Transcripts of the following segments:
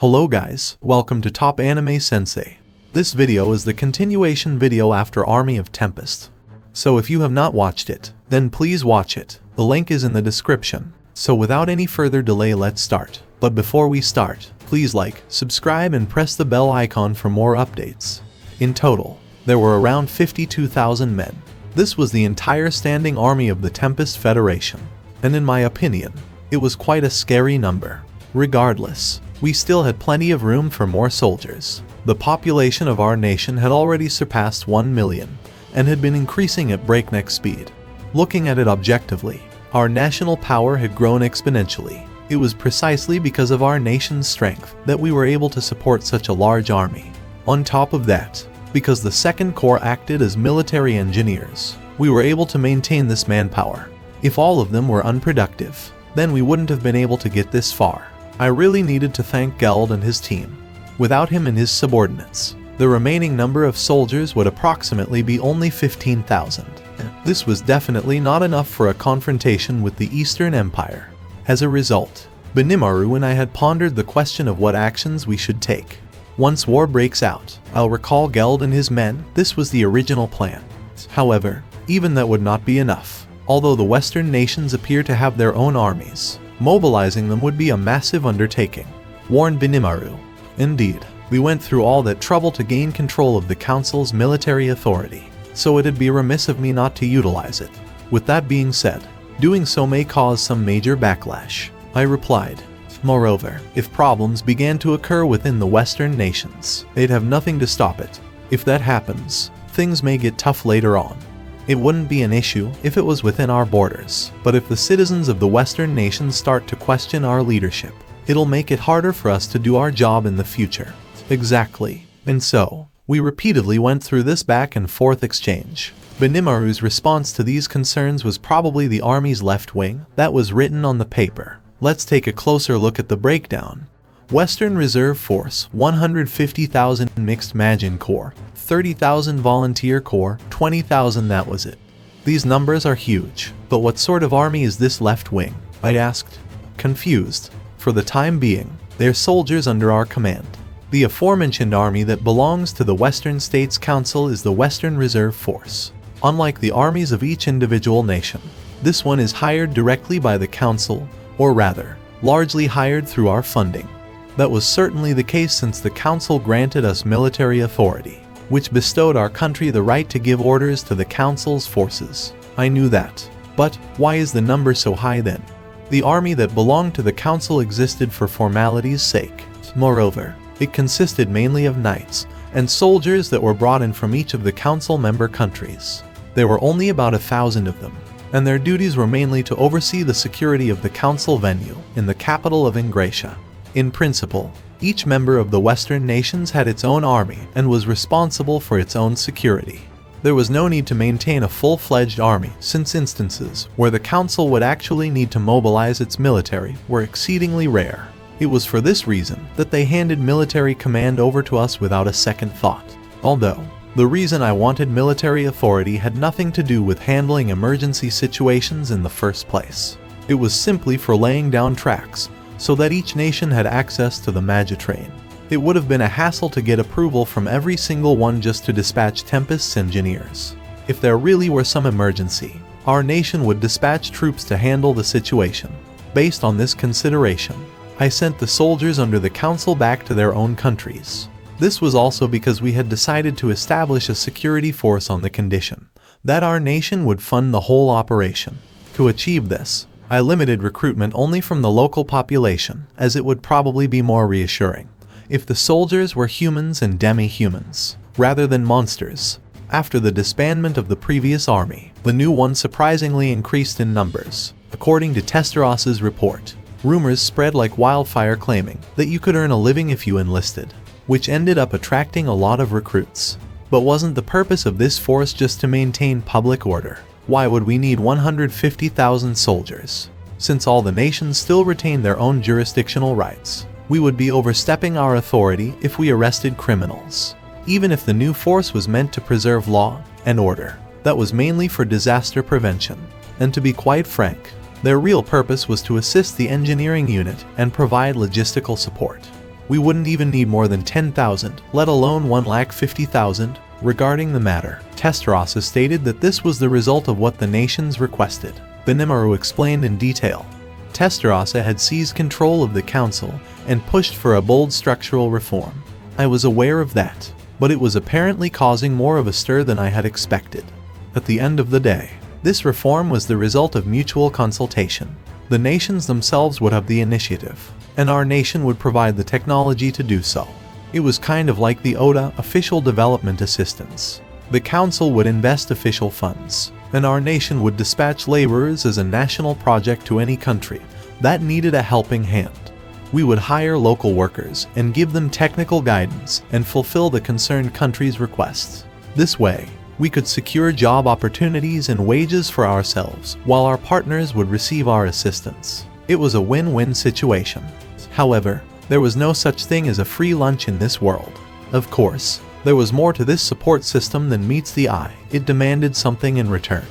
Hello guys, welcome to Top Anime Sensei. This video is the continuation video after Army of Tempest. So if you have not watched it, then please watch it. The link is in the description. So without any further delay, let's start. But before we start, please like, subscribe and press the bell icon for more updates. In total, there were around 52,000 men. This was the entire standing army of the Tempest Federation. And in my opinion, it was quite a scary number. Regardless, we still had plenty of room for more soldiers. The population of our nation had already surpassed 1 million, and had been increasing at breakneck speed. Looking at it objectively, our national power had grown exponentially. It was precisely because of our nation's strength that we were able to support such a large army. On top of that, because the Second Corps acted as military engineers, we were able to maintain this manpower. If all of them were unproductive, then we wouldn't have been able to get this far. I really needed to thank Geld and his team. Without him and his subordinates, the remaining number of soldiers would approximately be only 15,000. This was definitely not enough for a confrontation with the Eastern Empire. As a result, Benimaru and I had pondered the question of what actions we should take. Once war breaks out, I'll recall Geld and his men. This was the original plan. However, even that would not be enough. Although the Western nations appear to have their own armies, mobilizing them would be a massive undertaking, warned Benimaru. Indeed, we went through all that trouble to gain control of the Council's military authority, so it'd be remiss of me not to utilize it. With that being said, doing so may cause some major backlash, I replied. Moreover, if problems began to occur within the Western nations, they'd have nothing to stop it. If that happens, things may get tough later on. It wouldn't be an issue if it was within our borders, but if the citizens of the Western nations start to question our leadership, it'll make it harder for us to do our job in the future. Exactly. And so, we repeatedly went through this back and forth exchange. Benimaru's response to these concerns was probably the army's left wing that was written on the paper. Let's take a closer look at the breakdown. Western Reserve Force, 150,000 Mixed Magin Corps, 30,000 Volunteer Corps, 20,000, that was it. These numbers are huge, but what sort of army is this left wing? I asked. Confused. For the time being, they're soldiers under our command. The aforementioned army that belongs to the Western States Council is the Western Reserve Force. Unlike the armies of each individual nation, this one is hired directly by the Council, or rather, largely hired through our funding. That was certainly the case since the Council granted us military authority, which bestowed our country the right to give orders to the Council's forces. I knew that. But why is the number so high then? The army that belonged to the Council existed for formality's sake. Moreover, it consisted mainly of knights and soldiers that were brought in from each of the Council member countries. There were only about 1,000 of them, and their duties were mainly to oversee the security of the Council venue in the capital of Ingratia. In principle, each member of the Western nations had its own army and was responsible for its own security. There was no need to maintain a full-fledged army, since instances where the Council would actually need to mobilize its military were exceedingly rare. It was for this reason that they handed military command over to us without a second thought. Although, the reason I wanted military authority had nothing to do with handling emergency situations in the first place. It was simply for laying down tracks, so that each nation had access to the Magitrain. It would have been a hassle to get approval from every single one just to dispatch Tempest's engineers. If there really were some emergency, our nation would dispatch troops to handle the situation. Based on this consideration, I sent the soldiers under the Council back to their own countries. This was also because we had decided to establish a security force on the condition that our nation would fund the whole operation. To achieve this, I limited recruitment only from the local population, as it would probably be more reassuring if the soldiers were humans and demi-humans, rather than monsters. After the disbandment of the previous army, the new one surprisingly increased in numbers. According to Testarossa's report, rumors spread like wildfire claiming that you could earn a living if you enlisted, which ended up attracting a lot of recruits. But wasn't the purpose of this force just to maintain public order? Why would we need 150,000 soldiers? Since all the nations still retain their own jurisdictional rights, we would be overstepping our authority if we arrested criminals. Even if the new force was meant to preserve law and order, that was mainly for disaster prevention. And to be quite frank, their real purpose was to assist the engineering unit and provide logistical support. We wouldn't even need more than 10,000, let alone 150,000. Regarding the matter, Testarossa stated that this was the result of what the nations requested. Benimaru explained in detail. Testarossa had seized control of the council and pushed for a bold structural reform. I was aware of that, but it was apparently causing more of a stir than I had expected. At the end of the day, this reform was the result of mutual consultation. The nations themselves would have the initiative, and our nation would provide the technology to do so. It was kind of like the ODA, official development assistance. The council would invest official funds, and our nation would dispatch laborers as a national project to any country that needed a helping hand. We would hire local workers and give them technical guidance and fulfill the concerned country's requests. This way, we could secure job opportunities and wages for ourselves, while our partners would receive our assistance. It was a win-win situation. However, there was no such thing as a free lunch in this world. Of course, there was more to this support system than meets the eye. It demanded something in return.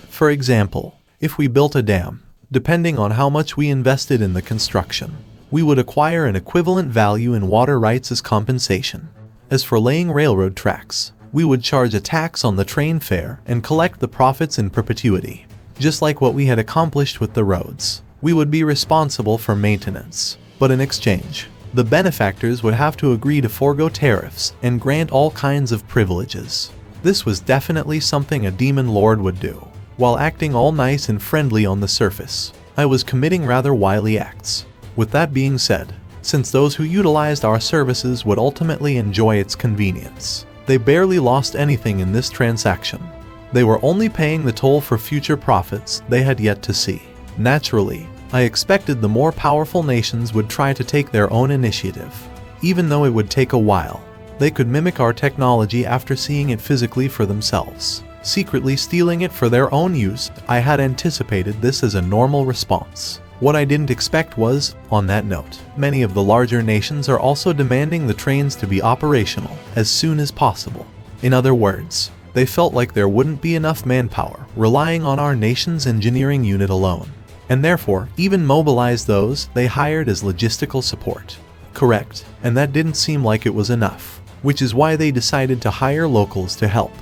For example, if we built a dam, depending on how much we invested in the construction, we would acquire an equivalent value in water rights as compensation. As for laying railroad tracks, we would charge a tax on the train fare and collect the profits in perpetuity. Just like what we had accomplished with the roads, we would be responsible for maintenance. But in exchange, the benefactors would have to agree to forego tariffs and grant all kinds of privileges. This was definitely something a demon lord would do. While acting all nice and friendly on the surface, I was committing rather wily acts. With that being said, since those who utilized our services would ultimately enjoy its convenience, they barely lost anything in this transaction. They were only paying the toll for future profits they had yet to see. Naturally, I expected the more powerful nations would try to take their own initiative. Even though it would take a while, they could mimic our technology after seeing it physically for themselves, secretly stealing it for their own use. I had anticipated this as a normal response. What I didn't expect was, on that note, many of the larger nations are also demanding the trains to be operational as soon as possible. In other words, they felt like there wouldn't be enough manpower relying on our nation's engineering unit alone, and therefore even mobilized those they hired as logistical support. Correct, and that didn't seem like it was enough, which is why they decided to hire locals to help.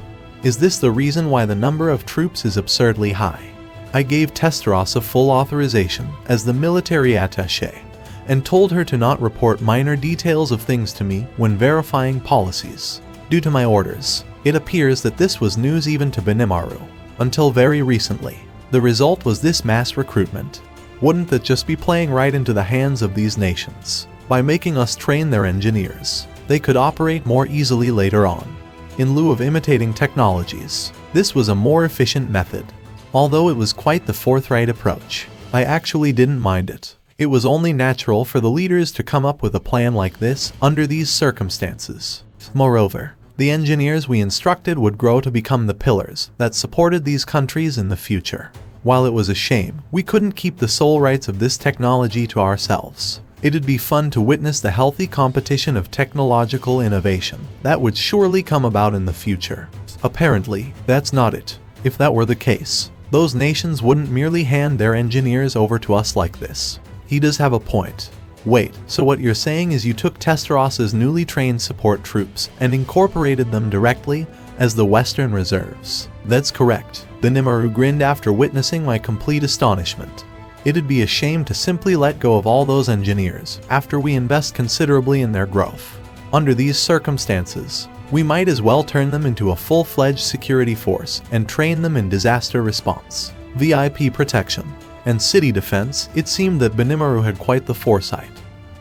Is this the reason why the number of troops is absurdly high? I gave Testarossa full authorization as the military attaché, and told her to not report minor details of things to me when verifying policies. Due to my orders, it appears that this was news even to Benimaru. Until very recently, the result was this mass recruitment. Wouldn't that just be playing right into the hands of these nations? By making us train their engineers, they could operate more easily later on. In lieu of imitating technologies, this was a more efficient method. Although it was quite the forthright approach, I actually didn't mind it. It was only natural for the leaders to come up with a plan like this under these circumstances. Moreover, the engineers we instructed would grow to become the pillars that supported these countries in the future. While it was a shame we couldn't keep the sole rights of this technology to ourselves, it'd be fun to witness the healthy competition of technological innovation that would surely come about in the future. Apparently, that's not it. If that were the case, those nations wouldn't merely hand their engineers over to us like this. He does have a point. Wait, so what you're saying is you took Testarossa's newly trained support troops and incorporated them directly as the Western Reserves? That's correct. Benimaru grinned after witnessing my complete astonishment. It'd be a shame to simply let go of all those engineers after we invest considerably in their growth. Under these circumstances, we might as well turn them into a full-fledged security force and train them in disaster response, VIP protection, and city defense. It seemed that Benimaru had quite the foresight.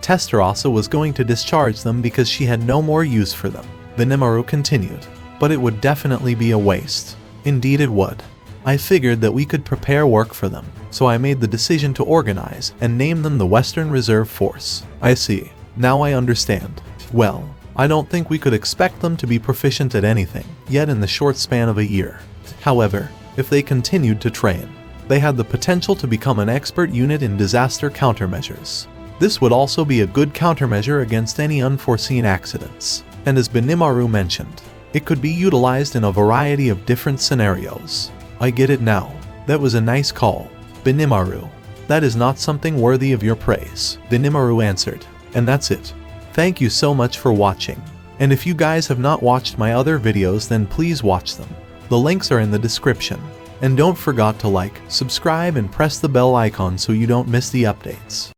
Testarossa was going to discharge them because she had no more use for them. Benimaru continued, but it would definitely be a waste. Indeed it would. I figured that we could prepare work for them, so I made the decision to organize and name them the Western Reserve Force. I see. Now I understand. Well, I don't think we could expect them to be proficient at anything yet in the short span of a year. However, if they continued to train, they had the potential to become an expert unit in disaster countermeasures. This would also be a good countermeasure against any unforeseen accidents, and as Benimaru mentioned, it could be utilized in a variety of different scenarios. I get it now. That was a nice call, Benimaru. That is not something worthy of your praise, Benimaru answered. And that's it. Thank you so much for watching. And if you guys have not watched my other videos, then please watch them. The links are in the description. And don't forget to like, subscribe and press the bell icon so you don't miss the updates.